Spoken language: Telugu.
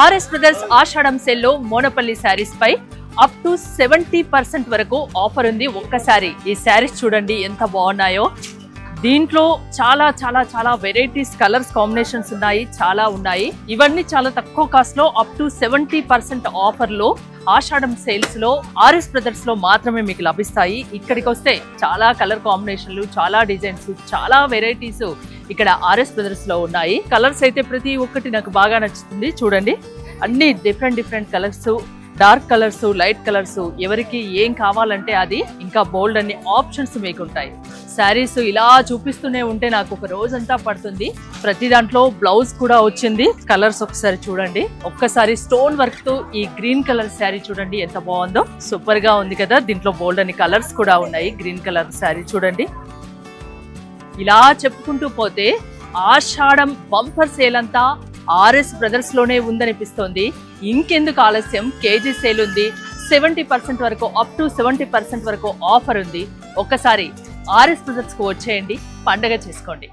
ఆర్ఎస్ బ్రదర్స్ ఆషాఢం సేల్ లో మోనపల్లి శారీస్ పై అప్ టు 70% వరకు ఆఫర్ ఉంది. ఒక్కసారి ఈ శారీస్ చూడండి ఎంత బాగున్నాయో. దీంట్లో చాలా చాలా చాలా వెరైటీస్ కలర్స్ కాంబినేషన్స్ ఉన్నాయి, చాలా ఉన్నాయి. ఇవన్నీ చాలా తక్కువ కాస్ట్ లో అప్ టు 70% ఆఫర్ లో ఆషాఢం సేల్స్ లో ఆర్ఎస్ బ్రదర్స్ లో మాత్రమే మీకు లభిస్తాయి. ఇక్కడికి వస్తే చాలా కలర్ కాంబినేషన్లు, చాలా డిజైన్స్, చాలా వెరైటీస్ ఇక్కడ ఆర్ఎస్ బ్రదర్స్ లో ఉన్నాయి. కలర్స్ అయితే ప్రతి ఒక్కటి నాకు బాగా నచ్చుతుంది. చూడండి అన్ని different colours, dark colours, light colours, ఎవరికి ఏం కావాలంటే అది, ఇంకా బోల్డ్ అన్ని ఆప్షన్స్ మీకు ఉంటాయి. శారీస్ ఇలా చూపిస్తూనే ఉంటే నాకు ఒక రోజంతా పడుతుంది. ప్రతి దాంట్లో బ్లౌజ్ కూడా వచ్చింది. కలర్స్ ఒకసారి చూడండి. ఒక్కసారి స్టోన్ వర్క్ తో ఈ గ్రీన్ కలర్ శారీ చూడండి ఎంత బాగుందో, సూపర్ గా ఉంది కదా. దీంట్లో బోల్డ్ అన్ని కలర్స్ కూడా ఉన్నాయి. గ్రీన్ కలర్ శారీ చూడండి. ఇలా చెప్పుకుంటూ పోతే ఆషాఢం బంపర్ సేల్ అంతా ఆర్ఎస్ బ్రదర్స్ లోనే ఉందనిపిస్తోంది. ఇంకెందుకు ఆలస్యం, కేజీ సేల్ ఉంది. 70% వరకు, అప్ టు 70% వరకు ఆఫర్ ఉంది. ఒక్కసారి ఆర్ఎస్ బ్రదర్స్ కు వచ్చేయండి, పండగ చేసుకోండి.